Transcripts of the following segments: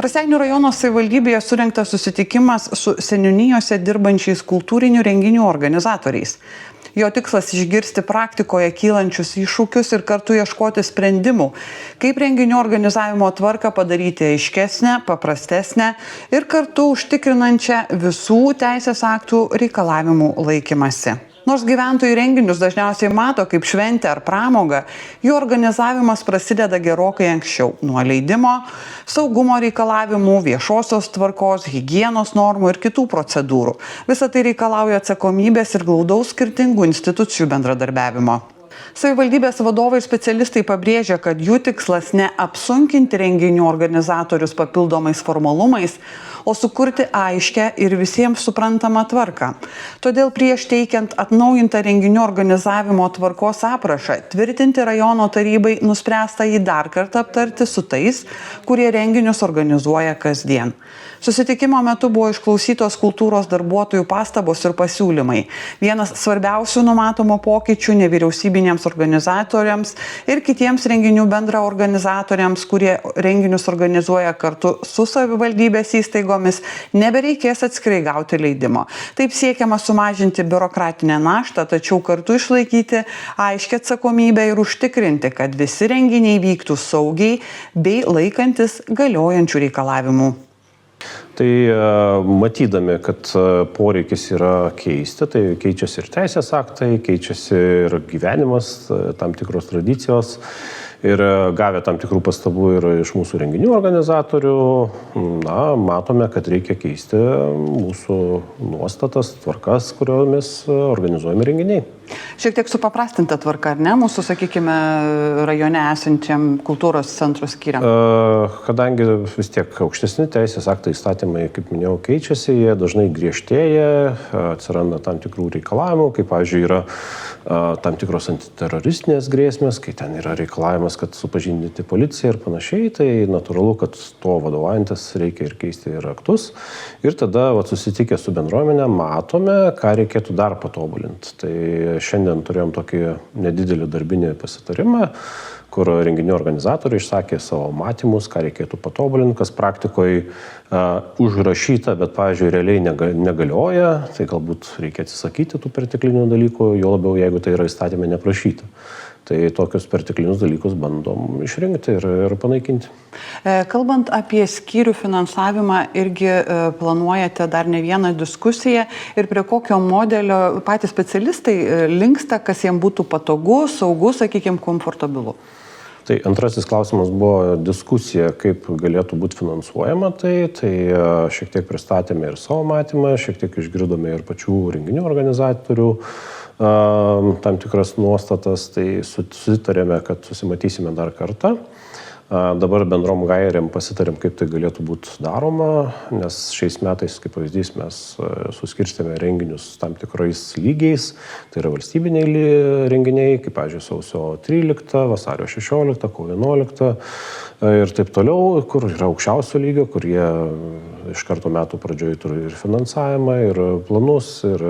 Raseinių rajono savivaldybėje surengtas susitikimas su seniūnijose dirbančiais kultūrinių renginių organizatoriais. Jo tikslas išgirsti praktikoje kylančius iššūkius ir kartu ieškoti sprendimų, kaip renginių organizavimo tvarką padaryti aiškesnę, paprastesnę ir kartu užtikrinančią visų teisės aktų reikalavimų laikymasi. Nors gyventojai renginius dažniausiai mato kaip šventę ar pramogą, jų organizavimas prasideda gerokai anksčiau – nuo leidimo, saugumo reikalavimų, viešosios tvarkos, higienos normų ir kitų procedūrų. Visa tai reikalauja atsakomybės ir glaudaus skirtingų institucijų bendradarbiavimo. Savivaldybės vadovai ir specialistai pabrėžia, kad jų tikslas ne apsunkinti renginių organizatorius papildomais formalumais, o sukurti aiškę ir visiems suprantamą tvarką. Todėl prieš teikiant atnaujintą renginių organizavimo tvarkos aprašą, tvirtinti rajono tarybai nuspręsta jį dar kartą aptarti su tais, kurie renginius organizuoja kasdien. Susitikimo metu buvo išklausytos kultūros darbuotojų pastabos ir pasiūlymai. Vienas svarbiausių numatomo pokyčių nevyriausybinėms organizatoriams ir kitiems renginių bendra organizatoriams, kurie renginius organizuoja kartu su savivaldybės įstaigomis, nebereikės atskirai gauti leidimo. Taip siekiama sumažinti biurokratinę naštą, tačiau kartu išlaikyti aiškią atsakomybę ir užtikrinti, kad visi renginiai vyktų saugiai bei laikantis galiojančių reikalavimų. Tai matydami, kad poreikis yra keisti, tai keičiasi ir teisės aktai, keičiasi ir gyvenimas, tam tikros tradicijos ir gavę tam tikrų pastabų ir iš mūsų renginių organizatorių, matome, kad reikia keisti mūsų nuostatas, tvarkas, kuriomis organizuojami renginiai. Šiek tiek supaprastinta tvarka, ar ne, mūsų, sakykime, rajone esančiam kultūros centrų skyriam? Kadangi vis tiek aukštesni teisės aktai įstatymai, kaip minėjau, keičiasi, jie dažnai griežtėja, atsiranda tam tikrų reikalavimų, kaip, pavyzdžiui, yra tam tikros antiteroristinės grėsmės, kai ten yra reikalavimas, kad supažindinti policiją ir panašiai, tai natūralu, kad to vadovaujantis reikia ir keisti ir aktus. Ir tada, susitikę su bendruomenė, matome, ką reikėtų dar patobulinti. Tai šiandien turėjom tokį nedidelį darbinį pasitarimą, kur renginių organizatoriai išsakė savo matymus, ką reikėtų patobulinti, kas praktikoje užrašyta, bet, pavyzdžiui, realiai negalioja, tai galbūt reikia atsisakyti tų perteklinių dalykų, jo labiau, jeigu tai yra įstatymė neprašyta. Tai tokius perteklinius dalykus bandom išrinkti ir panaikinti. Kalbant apie skyrių finansavimą, irgi planuojate dar ne vieną diskusiją ir prie kokio modelio patys specialistai linksta, kas jiems būtų patogu, saugu, sakykime, komfortabilu? Tai antrasis klausimas buvo diskusija, kaip galėtų būti finansuojama. Tai šiek tiek pristatėme ir savo matymą, šiek tiek išgirdome ir pačių renginių organizatorių tam tikras nuostatas, tai susitarėme, kad susimatysime dar kartą. Dabar bendrom gairėm pasitarėm, kaip tai galėtų būti daroma, nes šiais metais, kaip pavyzdys, mes suskirstėme renginius tam tikrais lygiais. Tai yra valstybiniai renginiai, kaip, pavyzdžiui, sausio 13, vasario 16, kovo 11 ir taip toliau, kur yra aukščiausio lygio, kur jie iš karto metų pradžioje turi ir finansavimą, ir planus, ir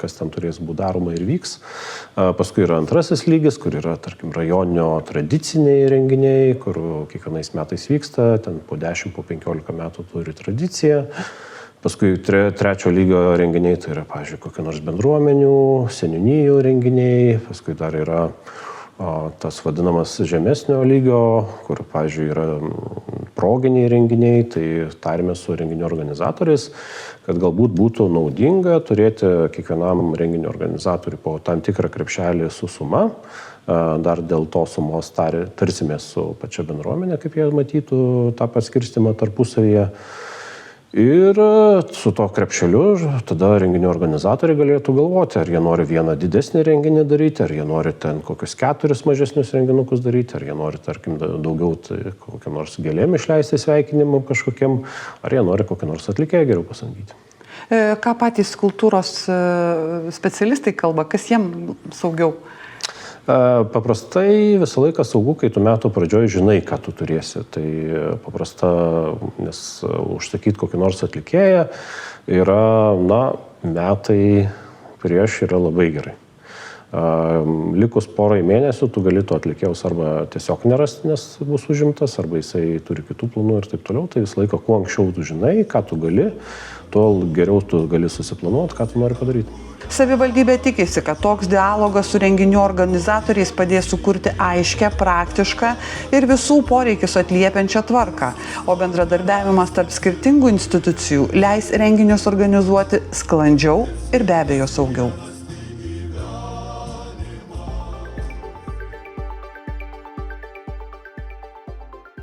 kas ten turės būti daroma ir vyks. Paskui yra antrasis lygis, kur yra, tarkim, rajoninio tradiciniai renginiai, kur kiekvienais metais vyksta, ten po 10, po 15 metų turi tradiciją. Paskui trečio lygio renginiai, tai yra, pavyzdžiui, kokie nors bendruomenių, seniūnijų renginiai, paskui dar yra tas vadinamas žemesnio lygio, kur, pavyzdžiui, yra proginiai renginiai, tai tarėmės su renginių organizatoriais, kad galbūt būtų naudinga turėti kiekvienam renginių organizatoriui po tam tikrą krepšelį su suma. Dar dėl to sumos tarsimės su pačia bendruomenė, kaip jie matytų tą paskirstimą tarpusavyje. Ir su to krepšeliu tada renginių organizatoriai galėtų galvoti, ar jie nori vieną didesnį renginį daryti, ar jie nori ten kokius 4 mažesnius renginukus daryti, ar jie nori, tarkim, daugiau kokiam nors gėlėm išleisti sveikinimam kažkokiam, ar jie nori kokį nors atlikėją geriau pasamdyti. Ką patys kultūros specialistai kalba, kas jiems saugiau? Paprastai visą laiką saugu, kai tu metų pradžioje žinai, ką tu turėsi. Tai paprasta, nes užsakyti kokį nors atlikėją yra, metai prieš yra labai gerai. Likus porai mėnesių tu gali to atlikėjus arba tiesiog nerasti, nes bus užimtas, arba jisai turi kitų planų ir taip toliau. Tai visą laiką, kuo anksčiau tu žinai, ką tu gali, tol geriau tu gali susiplanuoti, ką tu nori padaryti. Savivaldybė tikisi, kad toks dialogas su renginių organizatoriais padės sukurti aiškę, praktišką ir visų poreikius atliepiančią tvarką, o bendradarbiavimas tarp skirtingų institucijų leis renginius organizuoti sklandžiau ir be abejo saugiau.